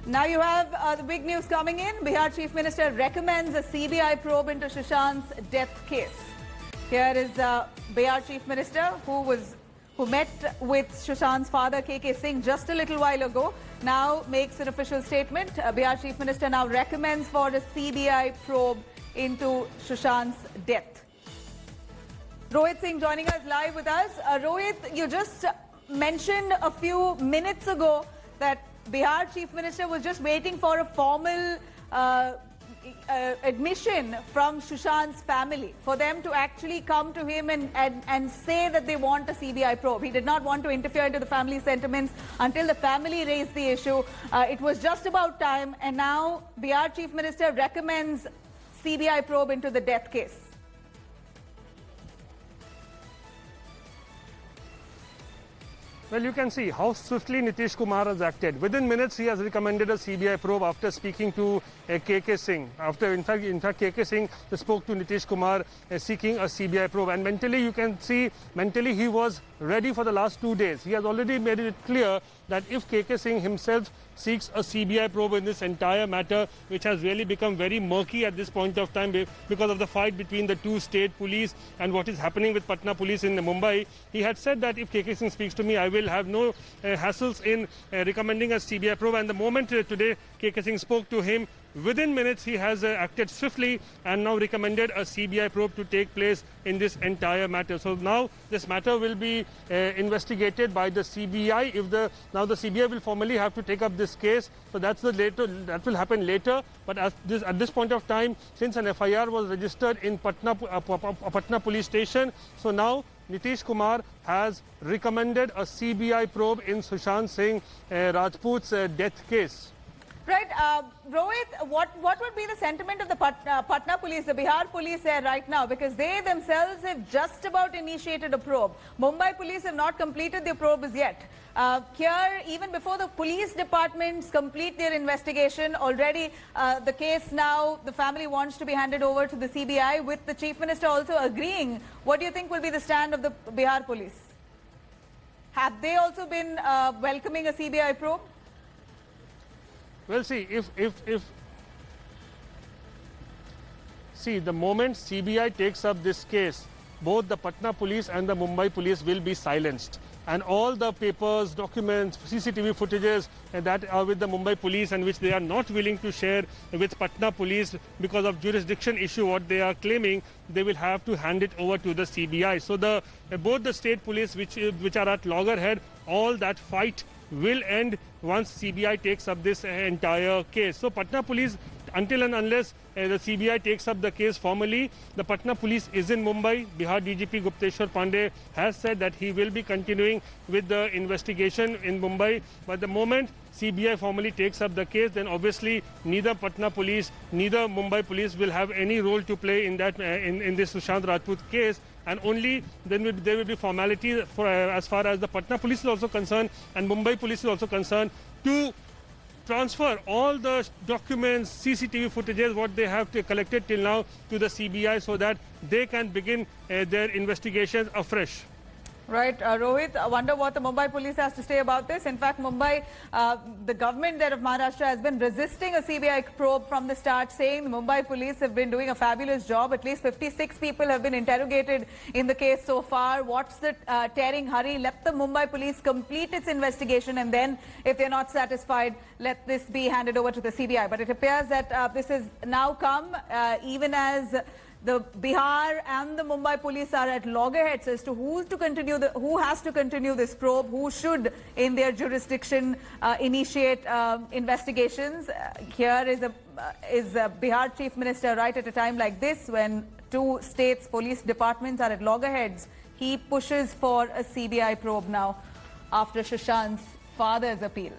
Now you have the big news coming in. Bihar Chief Minister recommends a CBI probe into Sushant's death case. Here is Bihar Chief Minister who met with Sushant's father KK Singh just a little while ago. Now makes an official statement. Bihar Chief Minister now recommends for a CBI probe into Sushant's death. Rohit Singh joining us live with us. Rohit, you just mentioned a few minutes ago that Bihar Chief Minister was just waiting for a formal admission from Sushant's family for them to actually come to him and say that they want a CBI probe. He did not want to interfere into the family sentiments until the family raised the issue. It was just about time, and now Bihar Chief Minister recommends CBI probe into the death case. Well, you can see how swiftly Nitish Kumar has acted. Within minutes, he has recommended a CBI probe after speaking to KK Singh. In fact, KK Singh spoke to Nitish Kumar seeking a CBI probe. And mentally, you can see, mentally he was ready for the last 2 days. He has already made it clear that if KK Singh himself seeks a CBI probe in this entire matter, which has really become very murky at this point of time because of the fight between the two state police and what is happening with Patna police in Mumbai. He had said that if KK Singh speaks to me, I will have no hassles in recommending a CBI probe. And the moment today KK Singh spoke to him, within minutes he has acted swiftly and now recommended a CBI probe to take place in this entire matter. So now this matter will be investigated by the CBI. Now the CBI will formally have to take up this case. So that will happen later. But at this point of time, since an FIR was registered in Patna police station, so now Nitish Kumar has recommended a CBI probe in Sushant Singh Rajput's death case. Right, Rohit, what would be the sentiment of the Patna police, the Bihar police there right now? Because they themselves have just about initiated a probe. Mumbai police have not completed their probe as yet. Here, even before the police departments complete their investigation, already the case now, the family wants to be handed over to the CBI, with the Chief Minister also agreeing. What do you think will be the stand of the Bihar police? Have they also been welcoming a CBI probe? Well, see, see, the moment CBI takes up this case, both the Patna police and the Mumbai police will be silenced. And all the papers, documents, CCTV footages that are with the Mumbai police and which they are not willing to share with Patna police because of jurisdiction issue, what they are claiming, they will have to hand it over to the CBI. So both the state police which are at loggerhead, all that fight will end once CBI takes up this entire case. So Patna police, until and unless the CBI takes up the case formally, the Patna police is in Mumbai. Bihar DGP Gupteshwar Pandey has said that he will be continuing with the investigation in Mumbai. But the moment CBI formally takes up the case, then obviously neither Patna police, neither Mumbai police will have any role to play in that in this Sushant Rajput case. And only then there will be formality for as far as the Patna police is also concerned and Mumbai police is also concerned to transfer all the documents, CCTV footages, what they have collected till now to the CBI so that they can begin their investigations afresh. Right, Rohit, I wonder what the Mumbai police has to say about this. In fact, Mumbai, the government there of Maharashtra has been resisting a CBI probe from the start, saying the Mumbai police have been doing a fabulous job. At least 56 people have been interrogated in the case so far. What's the tearing hurry? Let the Mumbai police complete its investigation, and then if they're not satisfied, let this be handed over to the CBI. But it appears that this has now come even as the Bihar and the Mumbai police are at loggerheads as to who has to continue this probe, who should in their jurisdiction initiate investigations. Here is a Bihar Chief Minister right at a time like this when two states police departments are at loggerheads. He pushes for a CBI probe now after Sushant's father's appeal.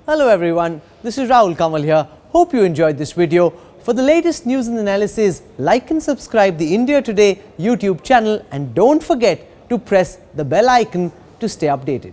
Hello everyone, this is Rahul Kamal here. Hope you enjoyed this video. For the latest news and analysis, like and subscribe the India Today YouTube channel and don't forget to press the bell icon to stay updated.